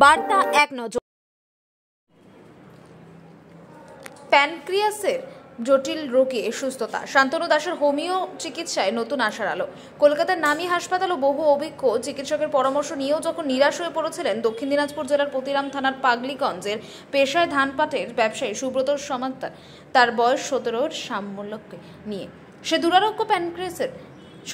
বার্তা এক নজর। প্যানক্রিয়াসের জটিল রোগে সুস্থতা, শান্তনু দাসের হোমিও চিকিৎসায় নতুন আশার আলো। কলকাতার নামী হাসপাতাল ও বহু অভিজ্ঞ চিকিৎসকের পরামর্শ নিয়েও যখন নিরাশ হয়ে পড়েছিলেন দক্ষিণ দিনাজপুর জেলার পতিরাম থানার পাগলিগঞ্জের পেশায় ধানপাটের ব্যবসায়ী সুব্রত সমাদ্দার, তার বয়স 17 সাম্যলকে নিয়ে সে দুরারোগ্য প্যানক্রিয়াসের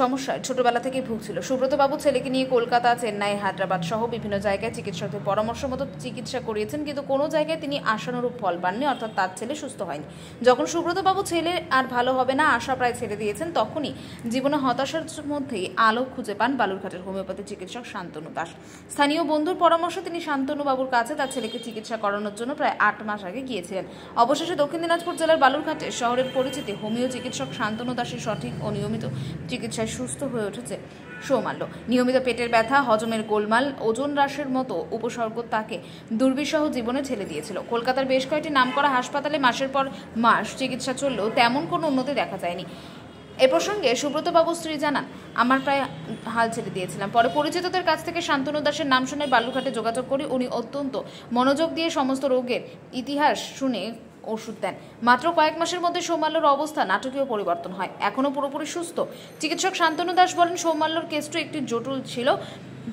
সমস্যায় ছোটবেলা থেকেই ভুগছিল। সুব্রতবাবু ছেলেকে নিয়ে কলকাতা, চেন্নাই, হায়দ্রাবাদ সহ বিভিন্ন জায়গায় চিকিৎসকদের পরামর্শ মতো চিকিৎসা করিয়েছেন, কিন্তু কোনো জায়গায় তিনি আশানুরূপ ফল পাননি, অর্থাৎ তার ছেলে সুস্থ হয়নি। যখন সুব্রতবাবু ছেলে আর ভালো হবে না আশা প্রায় ছেড়ে দিয়েছেন, তখনই জীবনে হতাশার মধ্যেই আলো খুঁজে পান বালুরঘাটের হোমিওপ্যাথি চিকিৎসক শান্তনু দাস। স্থানীয় বন্ধুর পরামর্শ তিনি শান্তনুবাবুর কাছে তার ছেলেকে চিকিৎসা করানোর জন্য প্রায় 8 মাস আগে গিয়েছিলেন। অবশেষে দক্ষিণ দিনাজপুর জেলার বালুরঘাটে শহরের পরিচিতি হোমিও চিকিৎসক শান্তনু দাসের সঠিক ও নিয়মিত চিকিৎসায় সুস্থ হয়ে উঠেছে সৌমাল্য। নিয়মিত পেটের ব্যথা, হজমের গোলমাল, ওজন হ্রাসের মতো উপসর্গ তাকে দুর্বিষহ জীবনে ঠেলে দিয়েছিল। কলকাতার বেশ কয়েকটি নামকরা হাসপাতালে মাসের পর মাস চিকিৎসা চললেও তেমন কোনো উন্নতি দেখা যায়নি। এ প্রসঙ্গে সুব্রতবাবুর স্ত্রী জানান, আমার প্রায় হাল ছেড়ে দিয়েছিলাম। পরে পরিচিতদের কাছ থেকে শান্তনু দাসের নাম শুনে বালুরঘাটে যোগাযোগ করি। উনি অত্যন্ত মনোযোগ দিয়ে সমস্ত রোগের ইতিহাস শুনে ওষুধ দেন। মাত্র কয়েক মাসের মধ্যে সৌমাল্যর অবস্থা নাটকীয় পরিবর্তন হয়, এখনও পুরোপুরি সুস্থ। চিকিৎসক শান্তনু দাস বলেন, সৌমাল্যর কেসটি একটি জটিল ছিল,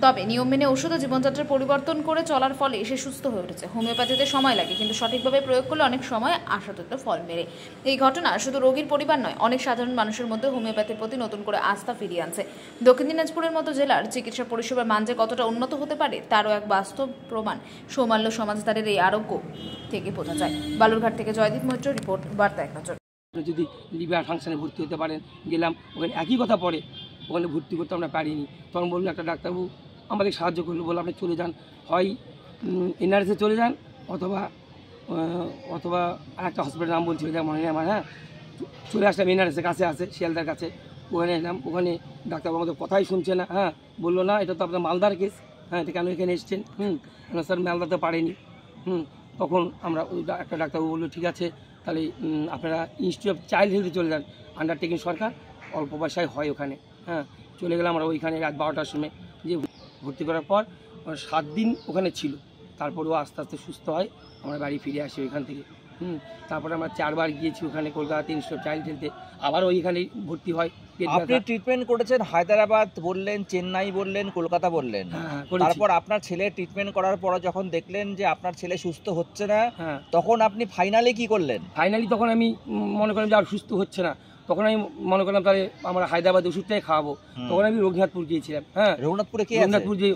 তবে নিয়ম মেনে ওষুধ ও জীবনযাত্রার পরিবর্তন করে চলার ফলে সে সুস্থ হয়ে উঠেছে। হোমিওপ্যাথিতে সময় লাগে, কিন্তু সঠিকভাবে প্রয়োগ করলে অনেক সময় আশাতীত ফল মেলে। এই ঘটনা শুধু রোগীর পরিবার নয়, অনেক সাধারণ মানুষের মধ্যে হোমিওপ্যাথির প্রতি নতুন করে আস্থা ফিরিয়ে আনছে। দক্ষিণ দিনাজপুরের মতো জেলার চিকিৎসা পরিষেবার মান যে কতটা উন্নত হতে পারে তারও এক বাস্তব প্রমাণ সৌমাল্য সমাজদারের এই আরোগ্য থেকে বোঝা যায়। বালুরঘাট থেকে জয়দীপ মৈত্র রিপোর্ট, বার্তা এক নজর। যদি লিভার ফাংশনে ভর্তি হতে পারেন, গেলাম ওখানে একই কথা পড়ে, ওখানে ভর্তি করতে আমরা পারিনি। তখন বললো একটা ডাক্তারবাবু আমাদের সাহায্য করলো, বললো আপনি চলে যান, হয় এনআরএসে চলে যান অথবা আর একটা হসপিটাল নাম বলছিল যা মনে নেই আমার। হ্যাঁ, চলে আসলাম এনআরএসের কাছে আছে শিয়ালদার কাছে, ওখানে এলাম। ওখানে ডাক্তারবাবু আমাদের কথাই শুনছে না। হ্যাঁ, বললো না এটা তো আপনার মালদার কেস। হ্যাঁ, এটা কেন এখানে এসছেন? স্যার মালদাতে পারেনি। তখন আমরা ওই একটা ডাক্তারবাবু বললো ঠিক আছে, তাহলে আপনারা ইনস্টিটিউট অফ চাইল্ড হেলথে চলে যান, আন্ডারটেকিং সরকার, অল্প পয়সায় হয় ওখানে। হ্যাঁ, চলে গেলাম আমরা ওইখানে রাত 12টার সময়। যে ভর্তি করার পর 7 দিন ওখানে ছিল, তারপরেও আস্তে আস্তে সুস্থ হয়, আমরা বাড়ি ফিরে আসি ওইখান থেকে। তারপরে আমরা 4 বার গিয়েছি ওখানে কলকাতাতে ইনস্টিটিউট অফ চাইল্ড হেলথে, আবার ওইখানে ভর্তি হয়। আপনি ট্রিটমেন্ট করেছেন হায়দ্রাবাদ বললেন, চেন্নাই বললেন, কলকাতা বললেন, তারপর আপনার ছেলে ট্রিটমেন্ট করার পর যখন দেখলেন যে আপনার ছেলে সুস্থ হচ্ছে না, তখন আপনি ফাইনালি কি করলেন? ফাইনালি তখন আমি মনে করলাম যে আর সুস্থ হচ্ছে না, তখন আমি মনে করলাম তাহলে আমরা হায়দ্রাবাদ ওষুধটাই খাওয়াবো। তখন আমি রঘুনাথপুর গিয়েছিলাম। হ্যাঁ, রঘুনাথপুরে কি? রঘুনাথপুর যে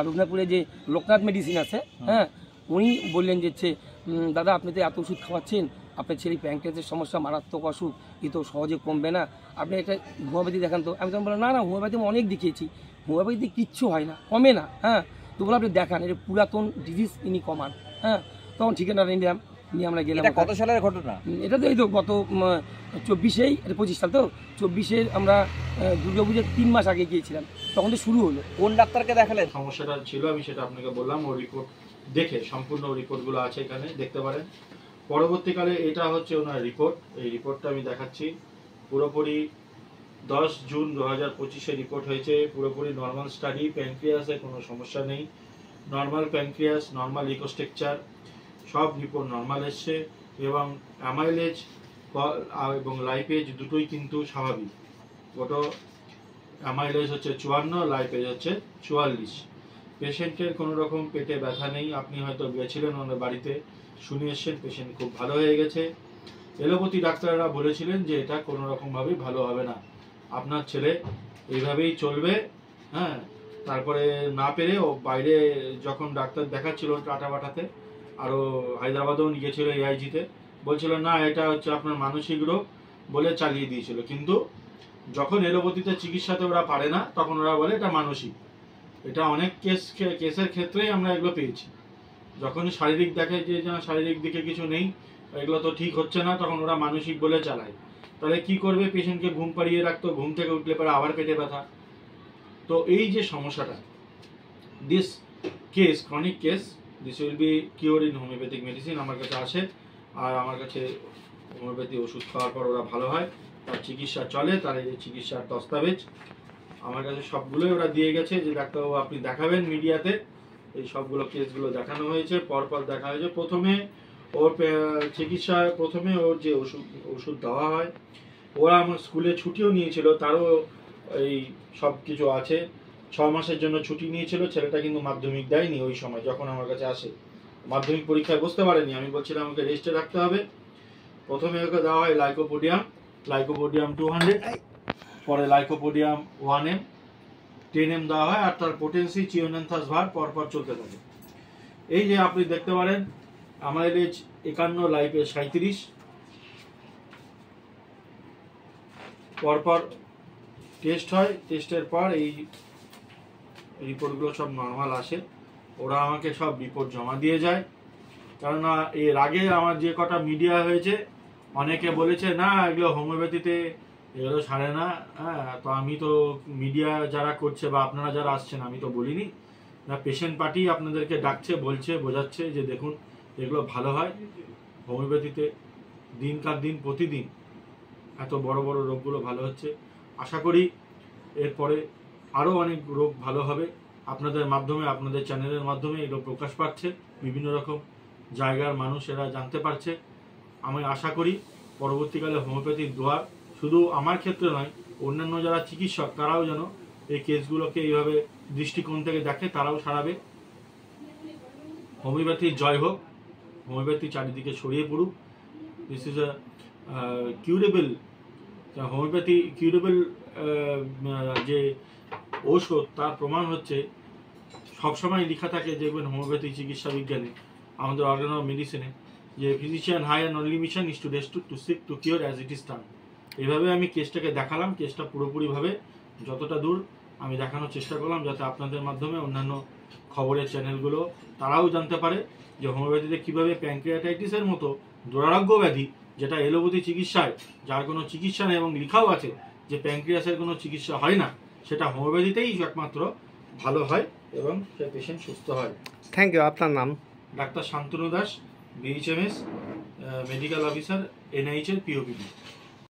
রঘুনাথপুরে যে লোকনাথ মেডিসিন আছে, হ্যাঁ, উনি বললেন যে দাদা আপনি তো এত ওষুধ খাওয়াচ্ছেন, আপনার ছেলে প্যানক্রিয়াসের সমস্যা মারাত্মক অসুখ, এ তো সহজে কমবে না, আপনি একটা হোমিওপ্যাথি দেখান তো। আমি তখন বললাম না হোমিওপ্যাথি আমি অনেক দেখিয়েছি, হোমিওপ্যাথিতে কিচ্ছু হয় না, কমে না। হ্যাঁ, তো বলে আপনি দেখান, এটা পুরাতন ডিজিজ ইনি কমান। হ্যাঁ, তখন ঠিকানা নিলাম, নিয়ে আমরা গেলাম। কত সালের ঘটনা এটা? তো এই তো গত 24-এই, এটা 25 সাল, তো 24-এর আমরা দুর্গাপুজোর 3 মাস আগে গিয়েছিলাম, তখন তো শুরু হলো। কোন ডাক্তারকে দেখালেন? সমস্যাটা ছিল আমি সেটা আপনাকে বললাম, ও রিপোর্ট দেখে সম্পূর্ণ রিপোর্টগুলো আছে এখানে দেখতে পারেন। পরবর্তীকালে এটা হচ্ছে ওনার রিপোর্ট, এই রিপোর্টটা আমি দেখাচ্ছি। পুরোপুরি 10 জুন 2025-এ রিপোর্ট হয়েছে, পুরোপুরি নর্মাল স্টাডি, প্যানক্রিয়াসে কোনো সমস্যা নেই, নর্মাল প্যানক্রিয়াস, নর্মাল ইকোস্ট্রাকচার, সব রিপোর্ট নর্মাল এসছে, এবং অ্যামাইলেজ এবং লাইপেজ দুটোই কিন্তু স্বাভাবিক। ওটা অ্যামাইলেজ হচ্ছে 54, লাইপেজ হচ্ছে 44। পেশেন্টের কোনো রকম পেটে ব্যথা নেই, আপনি হয়তো গেছিলেন ওনার বাড়িতে, শুনে এসছেন, পেশেন্ট খুব ভালো হয়ে গেছে। এলোপ্যাথি ডাক্তাররা বলেছিলেন যে এটা কোনো রকমভাবেই ভালো হবে না, আপনার ছেলে এইভাবেই চলবে। হ্যাঁ, তারপরে না পেরে ও বাইরে যখন ডাক্তার দেখাচ্ছিল টাটা বাটাতে, আরও হায়দ্রাবাদেও গিয়েছিল এআইজিতে, বলছিল না এটা হচ্ছে আপনার মানসিক রোগ বলে চালিয়ে দিয়েছিল। কিন্তু যখন এলোপ্যাথিতে চিকিৎসাতে ওরা পারে না, তখন ওরা বলে এটা মানসিক। এটা অনেক কেসের ক্ষেত্রেই আমরা এগুলো পেয়েছি। যখন শারীরিক দেখে যে শারীরিক দিকে কিছু নেই, এগুলো তো ঠিক হচ্ছে না, তখন ওরা মানসিক বলে চালায়। তাহলে কি করবে? পেশেন্টকে ঘুম পাড়িয়ে রাখতো, ঘুম থেকে উঠলে পরে আবার পেটে ব্যথা। তো এই যে সমস্যাটা, this case, chronic case, this will be cure in homeopathic medicine. আমার কাছে আসে, আর আমার কাছে হোমিওপ্যাথি ওষুধ খাওয়ার পর ওরা ভালো হয়, তার চিকিৎসা চলে, তার এই চিকিৎসার দস্তাবেজ আমার কাছে সবগুলোই ওরা দিয়ে গেছে যে ডাক্তারবাবু আপনি দেখাবেন মিডিয়াতে, এই সবগুলো কেসগুলো দেখানো হয়েছে, পরপর দেখা হয়েছে। প্রথমে ওর চিকিৎসায় প্রথমে ওর যে ওষুধ দেওয়া হয়, ওরা আমার স্কুলে ছুটিও নিয়েছিল, তারও এই সব কিছু আছে। 6 মাসের জন্য ছুটি নিয়েছিল। ছেলেটা কিন্তু মাধ্যমিক দেয়নি ওই সময় যখন আমার কাছে আসে, মাধ্যমিক পরীক্ষায় বসতে পারেনি। আমি বলছিলাম আমাকে রেস্টে রাখতে হবে। প্রথমে ওকে দেওয়া হয় লাইকোপোডিয়াম 200, পরে লাইকোপোডিয়াম 1M, 10M দেওয়া হয়, আর তার পোটেন্সি চিওনেন্থাস ভার পরপর চলতে থাকে। এই যে আপনি দেখতে পারেন আমার এজ 51, লাইফে 37, পরপর টেস্ট হয়। টেস্টের পর এই রিপোর্টগুলো সব নর্মাল আসে। ওরা আমাকে সব রিপোর্ট জমা দিয়ে যায়। কেননা এর আগে আমার যে কটা মিডিয়া হয়েছে, অনেকে বলেছে না এগুলো হোমিওপ্যাথিতে এগুলো ছাড়ে না। হ্যাঁ, তো আমি তো মিডিয়া যারা করছে বা আপনারা যারা আসছেন, আমি তো বলিনি না, পেশেন্ট পার্টি আপনাদেরকে ডাকছে, বলছে, বোঝাচ্ছে যে দেখুন এগুলো ভালো হয় হোমিওপ্যাথিতে। দিনকার দিন প্রতিদিন এত বড় বড় রোগগুলো ভালো হচ্ছে। আশা করি এরপরে আরও অনেক রোগ ভালো হবে। আপনাদের মাধ্যমে, আপনাদের চ্যানেলের মাধ্যমে এগুলো প্রকাশ পাচ্ছে, বিভিন্ন রকম জায়গার মানুষ এরা জানতে পারছে। আমি আশা করি পরবর্তীকালে হোমিওপ্যাথির দোয়ার শুধু আমার ক্ষেত্রে নয়, অন্যান্য যারা চিকিৎসক তারাও যেন এই কেসগুলোকে এইভাবে দৃষ্টিকোণ থেকে দেখে, তারাও সারাবে। হোমিওপ্যাথির জয় হোক, হোমিওপ্যাথি চারিদিকে ছড়িয়ে পড়ুক। This is a curable, homeopathy curable যে ঔষধ, তার প্রমাণ হচ্ছে সবসময় লেখা থাকে, দেখবেন হোমিওপ্যাথি চিকিৎসা বিজ্ঞানে, আমাদের অর্গান অফ মেডিসিনে, যে physician high and only mission is to rest to sick to cure as it is done. এইভাবে আমি কেসটাকে দেখালাম। কেসটা পুরোপুরিভাবে যতটা দূর আমি দেখানোর চেষ্টা করলাম, যাতে আপনাদের মাধ্যমে অন্যান্য খবরের চ্যানেলগুলো তারাও জানতে পারে যে হোমিওপ্যাথিতে কীভাবে প্যানক্রিয়াটাইটিসের মতো দুরারোগ্য ব্যাধি, যেটা এলোপ্যাথি চিকিৎসায় যার কোনো চিকিৎসা নেই এবং লেখাও আছে যে প্যানক্রিয়াসের কোনো চিকিৎসা হয় না, সেটা হোমিওপ্যাথিতেই একমাত্র ভালো হয় এবং সে পেশেন্ট সুস্থ হয়। Thank you. আপনার নাম? Doctor Shantanu Das, BHMS medical officer, NIH এর POPD।